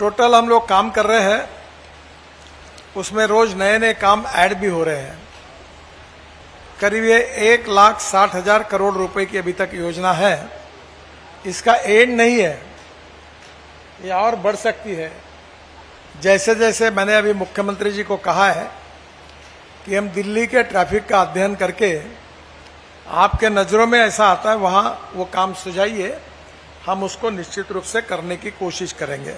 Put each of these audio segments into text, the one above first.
Total हम लोग काम कर रहे हैं, उसमें रोज नए नए काम ऐड भी हो रहे हैं। करीब ये 1,60,000 करोड़ रुपए की अभी तक योजना है। इसका एंड नहीं है, ये और बढ़ सकती है। जैसे जैसे मैंने अभी मुख्यमंत्री जी को कहा है कि हम दिल्ली के ट्रैफिक का अध्ययन करके आपके नज़रों में ऐसा आता है वहां वो काम सुझाइए, हम उसको निश्चित रूप से करने की कोशिश करेंगे।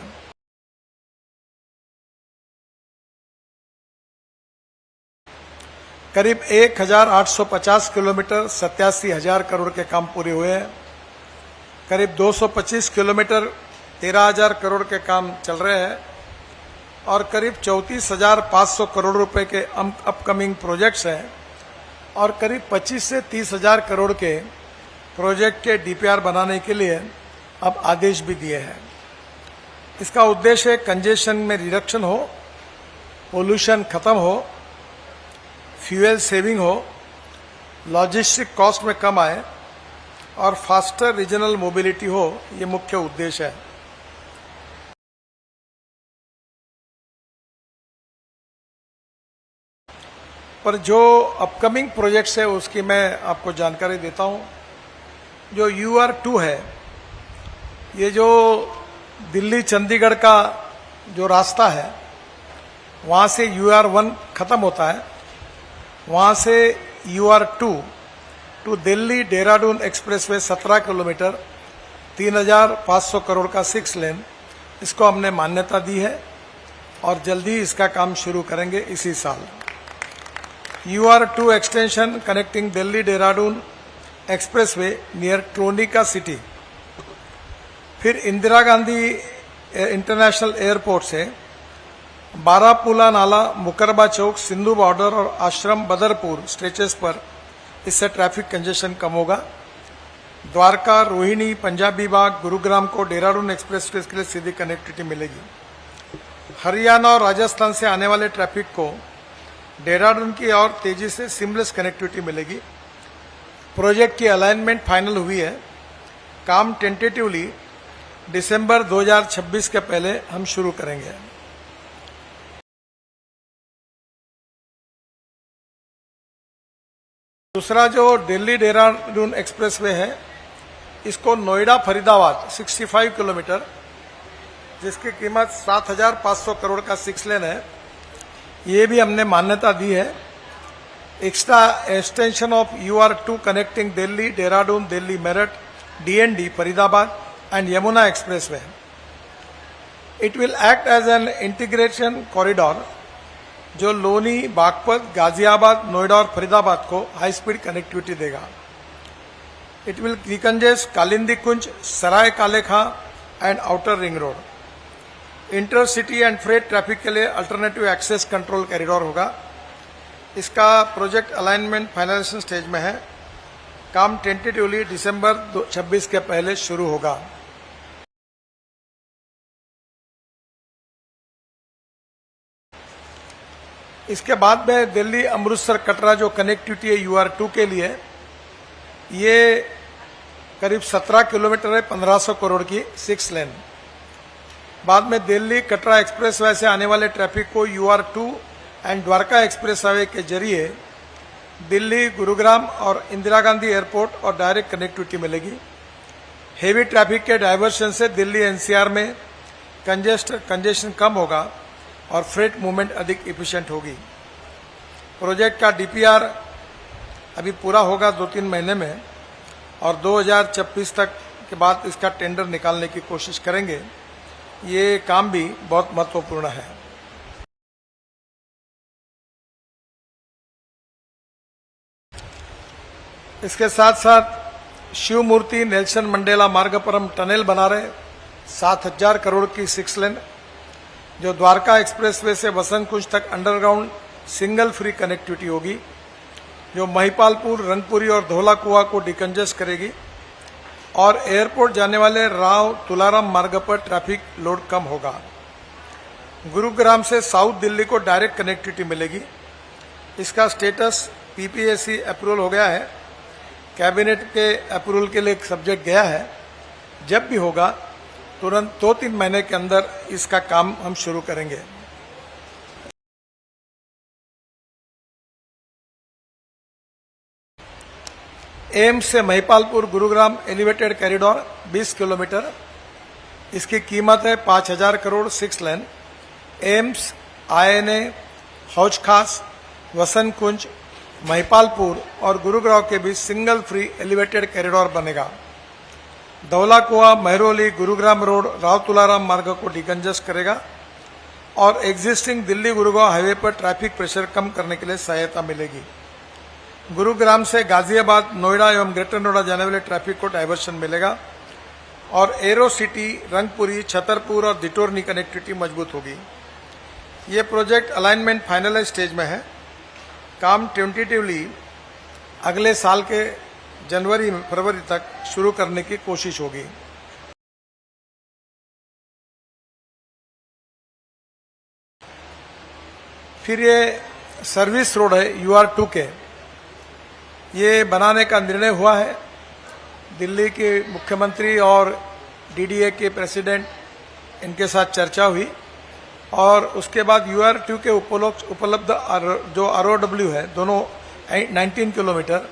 करीब 1,850 किलोमीटर 87,000 करोड़ के काम पूरे हुए हैं। करीब 225 किलोमीटर 13,000 करोड़ के काम चल रहे हैं और करीब 34,500 करोड़ रुपए के अपकमिंग प्रोजेक्ट्स हैं और करीब 25 से 30,000 करोड़ के प्रोजेक्ट के डीपीआर बनाने के लिए अब आदेश भी दिए हैं। इसका उद्देश्य कंजेशन में रिडक्शन हो, पोल्यूशन खत्म हो, फ्यूल सेविंग हो, लॉजिस्टिक कॉस्ट में कम आए और फास्टर रीजनल मोबिलिटी हो, ये मुख्य उद्देश्य है। पर जो अपकमिंग प्रोजेक्ट्स है उसकी मैं आपको जानकारी देता हूं। जो UR2 है, ये जो दिल्ली चंडीगढ़ का जो रास्ता है, वहां से UR1 खत्म होता है, वहां से UR2 to Delhi Dehradun expressway 17 kilometre 3,500 crore का 6 लेन, इसको हमने मान्यता दी है और जल्दी इसका काम शुरू करेंगे इसी साल। UR2 extension connecting Delhi Dehradun expressway near Tronica city, फिर इंदिरा गांधी इंटरनेशनल एयरपोर्ट से बारापुला नाला, मुकरबा चौक, सिंधु बॉर्डर और आश्रम बदरपुर स्ट्रेचेस पर इससे ट्रैफिक कंजेशन कम होगा। द्वारका, रोहिणी, पंजाबी बाग, गुरुग्राम को देहरादून एक्सप्रेस के लिए सीधी कनेक्टिविटी मिलेगी। हरियाणा और राजस्थान से आने वाले ट्रैफिक को देहरादून की और तेजी से सीमलेस कनेक्टिविटी मिलेगी। प्रोजेक्ट की अलाइनमेंट फाइनल हुई है। काम टेंटेटिवली दिसंबर 2026 के पहले हम शुरू करेंगे। दूसरा जो दिल्ली देहरादून एक्सप्रेसवे है, इसको नोएडा फरीदाबाद 65 किलोमीटर, जिसकी कीमत 7,500 करोड़ का 6 लेन है, ये भी हमने मान्यता दी है। Extra extension of UR2 connecting Delhi Dehradun, Delhi Meerut, DND Faridabad and Yamuna expressway. It will act as an integration corridor जो लोनी, बागपत, गाजियाबाद, नोएडा और फरीदाबाद को हाई स्पीड कनेक्टिविटी देगा। It will decongest Kalindi Kunj, Sarai Kale Khan and outer ring road. Intercity and freight traffic के लिए अल्टरनेटिव एक्सेस कंट्रोल कॉरिडोर होगा। इसका project alignment finalisation stage में है। काम टेंटेटिवली दिसंबर 2026 के पहले शुरू होगा। इसके बाद में दिल्ली अमृतसर कटरा जो कनेक्टिविटी है UR2 के लिए, ये करीब 17 किलोमीटर है, 1,500 करोड़ की 6 लेन। बाद में दिल्ली कटरा एक्सप्रेसवे से आने वाले ट्रैफिक को UR2 एंड द्वारका एक्सप्रेसवे के जरिए दिल्ली, गुरुग्राम और इंदिरा गांधी एयरपोर्ट और डायरेक्ट कनेक्टिविटी मिलेगी। हेवी ट्रैफिक के डायवर्शन से दिल्ली NCR में कंजेशन कम होगा और फ्रेट मूवमेंट अधिक इफिशिएंट होगी। प्रोजेक्ट का DPR अभी पूरा होगा 2-3 महीने में और 2026 तक के बाद इसका टेंडर निकालने की कोशिश करेंगे। ये काम भी बहुत महत्वपूर्ण है। इसके साथ साथ शिव मूर्ति नेल्सन मंडेला मार्ग पर हम टनल बना रहे, 7,000 करोड़ की 6 लेन, जो द्वारका एक्सप्रेसवे से वसंत कुंज तक अंडरग्राउंड सिंगल फ्री कनेक्टिविटी होगी, जो महिपालपुर, रंगपुरी और धौला कुआं को डिकंजेस्ट करेगी और एयरपोर्ट जाने वाले राव तुलाराम मार्ग पर ट्रैफिक लोड कम होगा। गुरुग्राम से साउथ दिल्ली को डायरेक्ट कनेक्टिविटी मिलेगी। इसका स्टेटस PPAC अप्रूवल हो गया है, कैबिनेट के अप्रूवल के लिए सब्जेक्ट गया है। जब भी होगा तुरंत 2-3 महीने के अंदर इसका काम हम शुरू करेंगे। एम्स से Mahipalpur Gurugram elevated corridor 20 kilometre, इसकी कीमत है 5,000 करोड़ 6 लेन। एम्स, INA, हौज खास, वसंत कुंज, महिपालपुर और गुरुग्राम के बीच सिंगल फ्री एलिवेटेड कॉरिडोर बनेगा। धौला कुआं, महरौली, गुरुग्राम रोड, राव तुलाराम मार्ग को डिकंजस्ट करेगा और एग्जिस्टिंग दिल्ली गुरुग्राम हाईवे पर ट्रैफिक प्रेशर कम करने के लिए सहायता मिलेगी। गुरुग्राम से गाजियाबाद, नोएडा एवं ग्रेटर नोएडा जाने वाले ट्रैफिक को डाइवर्शन मिलेगा और एरो सिटी, रंगपुरी, छतरपुर और दिटोरनी कनेक्टिविटी मजबूत होगी। ये प्रोजेक्ट अलाइनमेंट फाइनलाइज स्टेज में है। काम टेंटेटिवली अगले साल के जनवरी फरवरी तक शुरू करने की कोशिश होगी। फिर ये सर्विस रोड है UR2 के, ये बनाने का निर्णय हुआ है। दिल्ली के मुख्यमंत्री और DDA के प्रेसिडेंट, इनके साथ चर्चा हुई और उसके बाद UR2 के उपलब्ध जो ROW है, दोनों 19 किलोमीटर,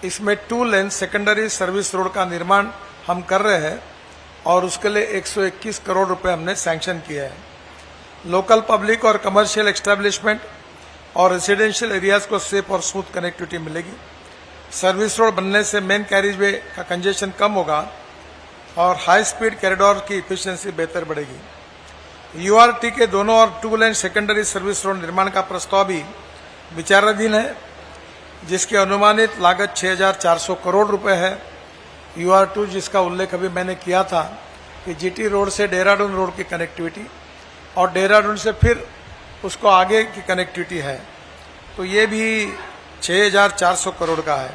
इसमें 2 लेन सेकेंडरी सर्विस रोड का निर्माण हम कर रहे हैं और उसके लिए 121 करोड़ रुपए हमने सैंक्शन किया है। लोकल पब्लिक और कमर्शियल एस्टेब्लिशमेंट और रेसिडेंशियल एरियाज को सेफ और स्मूथ कनेक्टिविटी मिलेगी। सर्विस रोड बनने से मेन कैरिज वे का कंजेशन कम होगा और हाई स्पीड कॉरिडोर की इफिशियंसी बेहतर बढ़ेगी। URT के दोनों और 2 लेन सेकेंडरी सर्विस रोड निर्माण का प्रस्ताव भी विचाराधीन है, जिसकी अनुमानित लागत 6,400 करोड़ रुपए है। UR2 जिसका उल्लेख अभी मैंने किया था कि GT रोड से देहरादून रोड की कनेक्टिविटी और देहरादून से फिर उसको आगे की कनेक्टिविटी है, तो ये भी 6,400 करोड़ का है।